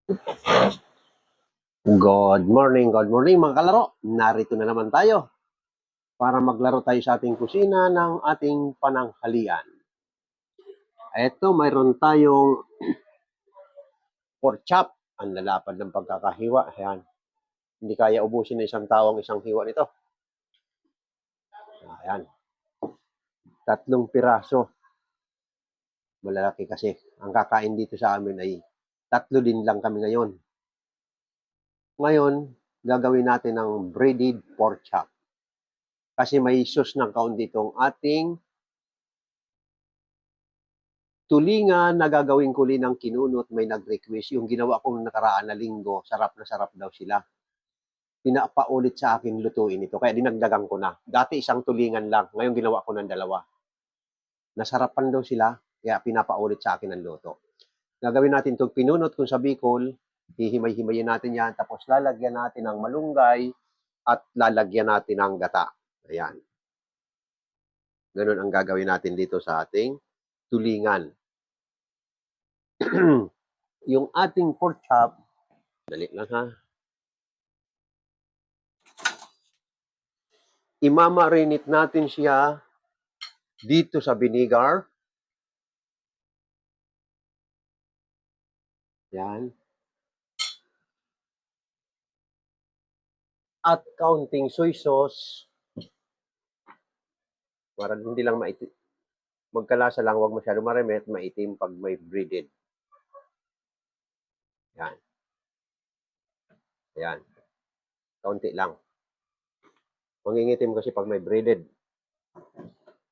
Good morning mga kalaro. Narito na naman tayo para maglaro tayo sa ating kusina ng ating pananghalian. Ito, mayroon tayong pork chop. Ang lalapad ng pagkakahiwa. Ayan. Hindi kaya ubusin ng isang tao ang isang hiwa nito. Ayan. 3 piraso. Malalaki kasi. Ang kakain dito sa amin ay 3 din lang kami ngayon. Ngayon, gagawin natin ng breaded pork chop. Kasi may sauce ng kaunti itong ating tulingan na gagawin ko rin ng kinunot, may nag-request. Yung ginawa kong nakaraan na linggo, sarap na sarap daw sila. Pinapaulit sa akin lutuin ito. Kaya dinagdagan ko na. Dati isang tulingan lang. Ngayon ginawa ko ng 2. Nasarapan daw sila, kaya pinapaulit sa akin ang luto. Gagawin natin itong pinunot kung sa Bicol. Hihimay-himayin natin yan. Tapos lalagyan natin ng malunggay at lalagyan natin ng gata. Ayan. Ganun ang gagawin natin dito sa ating tulingan. Yung ating pork chop, dali lang ha. Imamarinate natin siya dito sa vinegar. Yan. At kaunting soy sauce. Para hindi lang maitim. Magkalasa lang, huwag masyado marimet, maitim pag may breaded. Yan. Yan. Kaunti lang. Mangingitim kasi pag may breaded.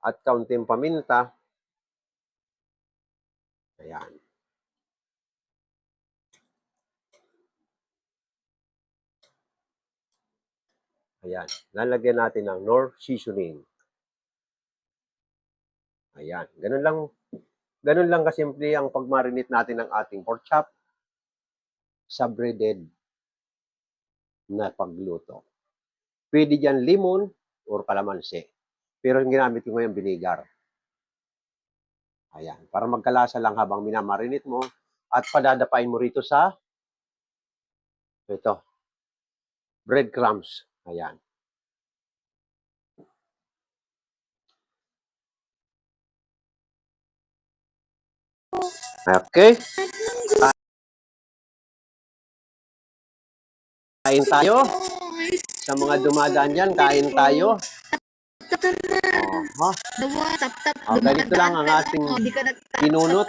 At kaunting paminta. Ayan. Ayan. Lalagyan natin ng Knorr seasoning. Ayan. Ganun lang kasimple ang pagmarinate natin ng ating pork chop sa breaded na pagluto. Pwede dyan limon or kalamansi. Pero yung ginamit ko ngayon, vinegar. Ayan. Para magkalasa lang habang minamarinate mo at padadapain mo rito sa ito, breadcrumbs. Ayan. Okay. Kain tayo. Sa mga dumadaan dyan, kain tayo. Ganito lang ang ating pinunot.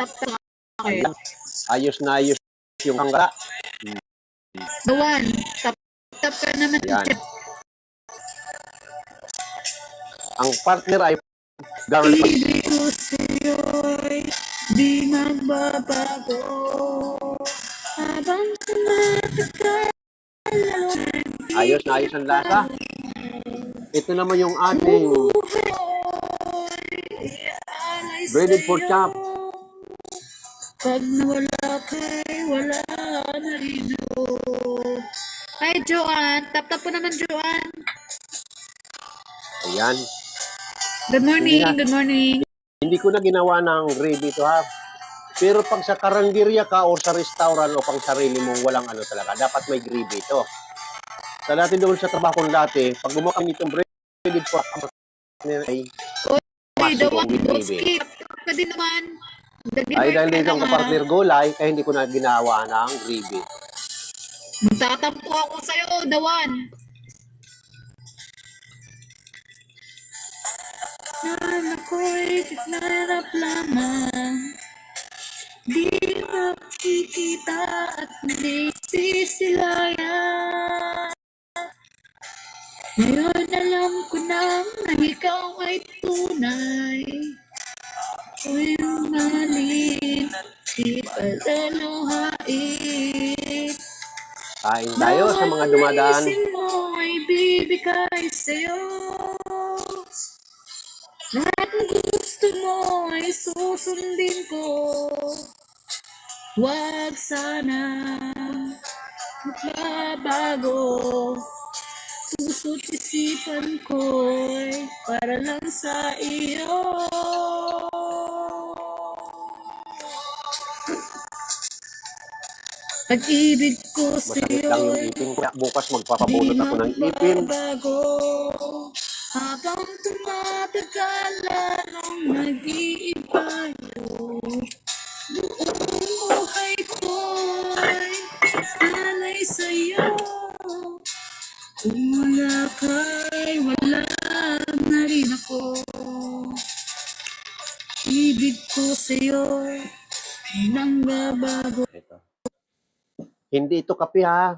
Ayos na ayos yung kangka. Dawan, tap ka naman. Ayan. Ang partner ay garlic. Ibig ko sa'yo'y di magbabago. Habang tumatagal. Ayos na ayos ang lasa. Ito naman yung ating breaded pork chop. Pag nawala kay wala na rin. Ay, Joanne. Tap-tap po naman, Joanne. Ayan. Good morning, good morning. Hindi ko na ginawa ng gravy ito ha. Pero pag sa karanggerya ka o sa restaurant o pang sarili mong walang ano talaga, dapat may gravy ito. Sa dati doon sa trabaho kong dati, pag gumawa kami itong breaded pork ay Dawan, boski. Tap ka din naman. Ay dahil dito ang kapartner gulay, kaya hindi ko na ginawa ng gravy. Magtatampo ako sa'yo, Dawan. Ako'y naglarap lamang. Di makikita at nagsisilayan. Ngayon alam ko na ikaw ay tunay. Ako'y mahalin at di palaluhain. Kain tayo sa mga dumadaan. Bawat mo ay bibigay sa'yo. Lahat ng gusto mo ay susundin ko. Huwag sana magbabago. Puso't isipan ko'y para lang sa iyo. Pag-ibig ko Masakit lang yung sa'yo'y ipin. Kaya bukas di magpapabunot ako ng ipin. magbabago. Habang tumatagal, lalong nag-iiba yun. Buong buhay ko'y alay sa'yo. Kung wala ka'y wala na rin ako. Ibig ko sa'yo'y di nagbabago. Ito. Hindi ito kape ha.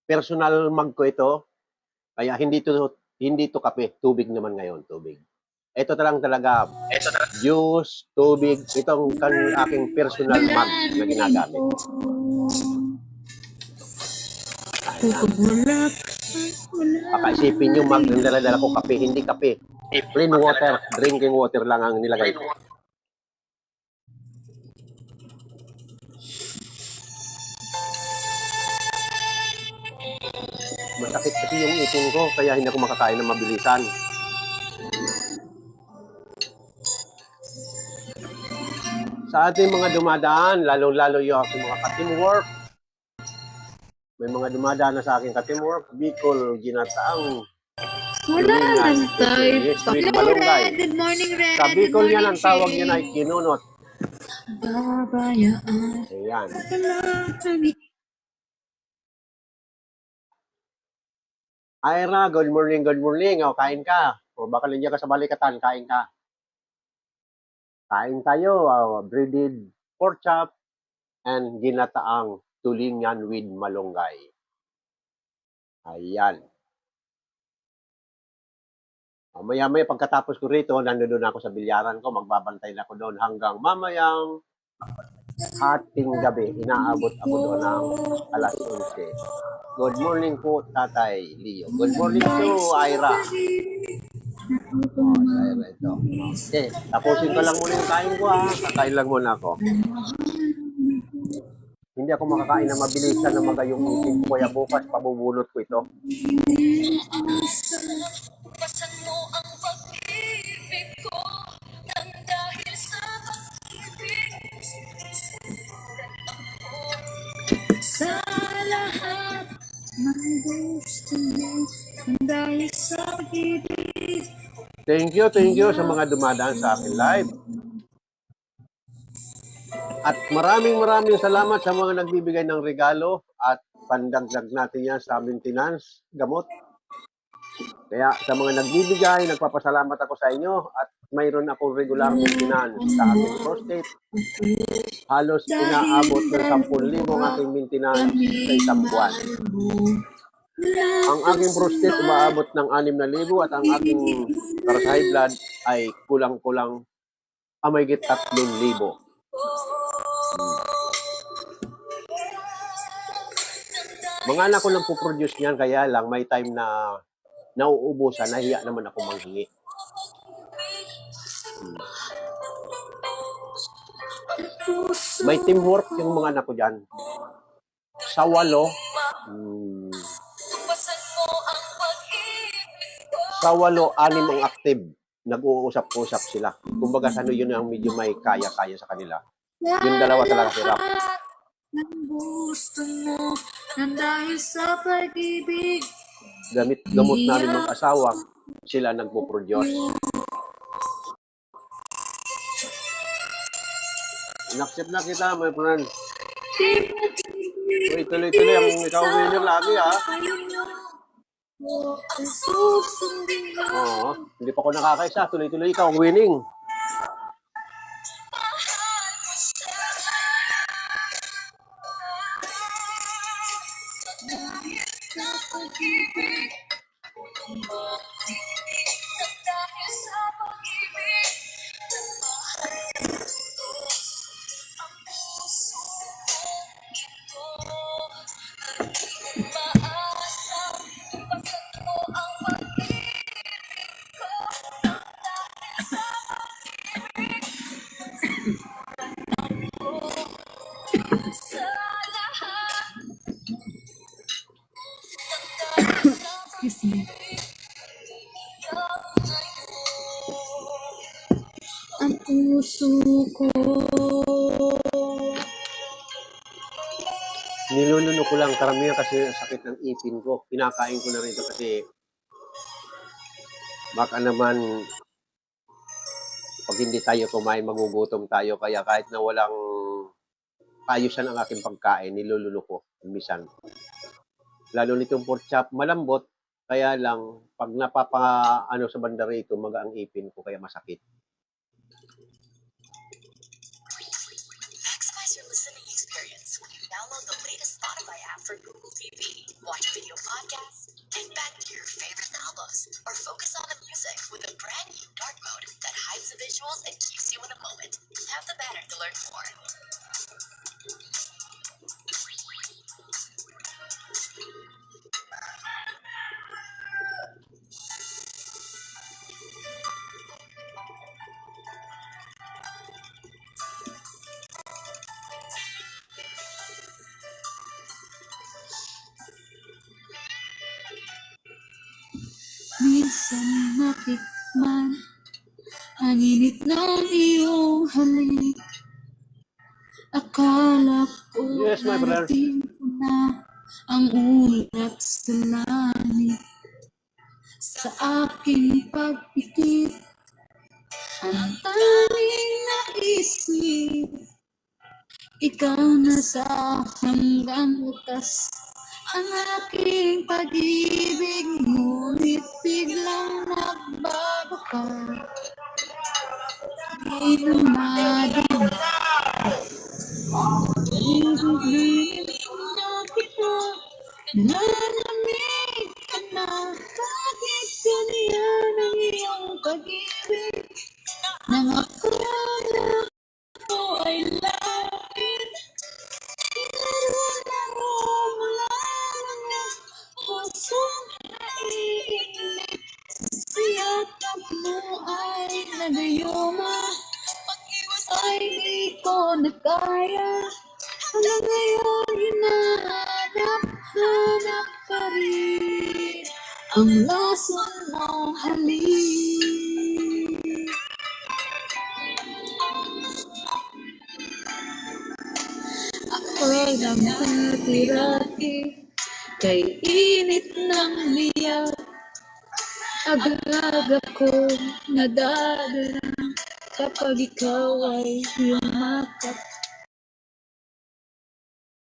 Personal mug ko ito. Kaya hindi to kape. Tubig naman ngayon. Tubig. Ito talaga juice, tubig. Itong aking personal mug na ginagamit. Kapag wala ka'y wala. Pakaisipin yung mug ng dala-dala ko kape. Hindi kape. Plain water. Drinking water lang ang nilagay ko. Masakit kasi yung ipin ko. Kaya hindi ako makakain ng mabilisan. Sa ating mga dumadaan, lalong-lalo yung aking mga ka-teamwork. May mga dumadaan na sa aking ka-teamwork. Bicol, Ginataang. Wala lang tayo. Yes, Red Hello, Malunggay. Red. Good morning, Red. Sa Bicol Good yan, morning, ang tawag Shay. niya ay kinunot. Babayaan. Ayan. Wala kami. Ira, good morning, good morning. O, kain ka. O, baka nandiyan ka sa balikatan, kain ka. Kain tayo. Breaded pork chop and ginataang tulingan with malunggay. Ayan. Maya-maya pagkatapos ko rito, nandun ako sa bilyaran ko, magbabantay na ako doon hanggang mamayang hating gabi. Inaabot ako doon ng alas 11. Good morning po, Tatay Leo. Good morning to Ira. Ira ito. Okay, tapusin ko lang muna yung kain ko ha. Kakain lang muna ako. Hindi ako makakain na mabilisan na magayong ipin ko, kaya bukas pabubunot ko ito. Basan mo ang pag-ibig ko nang dahil sa pag-ibig sa lahat ng gusto mo nang dahil sa pag-ibig. Thank you sa mga dumadaan sa akin live. At maraming salamat sa mga nagbibigay ng regalo at pandagdag natin yan sa maintenance, gamot. Kaya sa mga nagbibigay, nagpapasalamat ako sa inyo at mayroon akong regular maintenance sa aking prostate. Halos inaabot ng 10,000 ang aking maintenance sa isang buwan. Ang aking prostate umaabot ng 6,000 at ang aking para sa high blood ay kulang-kulang mahigit 3,000. Mga anak ko lang po-produce niyan, kaya lang may time na nauubusan, nahiya naman ako manghingi. May teamwork yung mga anak ko dyan. Sa 8, sa 8, 6 ang active. Nag-uusap-usap sila. Kumbaga sa yun ang medyo may kaya-kaya sa kanila. Yung dalawa talaga hirap. Ng gusto mo nang dahil sa pag-ibig. Gamot namin mag-asawa, sila nagpo-produce. Inaccept na kita, my friend. Uy, tuloy-tuloy ang ikaw winner lagi, ha? Oo, hindi pa ako nakakaisa. Tuloy-tuloy ikaw ang winning. Niluluno ko lang karamihan kasi sakit ng ipin ko. Kinakain ko na rin ito kasi baka naman pag hindi tayo kumain, magugutom tayo. Kaya kahit na walang ayusan ang aking pagkain, niluluno ko minsan. Lalo nitong pork chop, malambot. Kaya lang, pag sa banda rito, ang ipin ko, kaya masakit. Maximize your listening experience when you download the latest Spotify app for Google TV. Watch video podcasts, think back to your favorite albums, or focus on the music with a brand new dark mode that hides the visuals and keeps you in the moment. Have the banner to learn more. Minsan matikman ang init ng iyong halik. Akala ko Yes, my brother. narating ko na ang ulap sa langit. Sa aking pagpikit, ang tanging naisip, ikaw na sa hanggang wakas. Ang aking pag-ibig, ngunit biglang nagbago ka. Di na madama, ibig na kita, nalamig ka na. Bakit ganyan ang iyong pag-ibig? Nang ako na ako ay langit, inarunan mo mula mga pusong naiinip. Siyakap mo ay nagayuma, pag-iwas ay di ko na kaya. Hanggang ngayon hinahanap-hanap pa rin ang lason ng halik. Ako'y namati-rati kay init ng liyaw. Agad ako nadadala kapag ikaw ay yumakap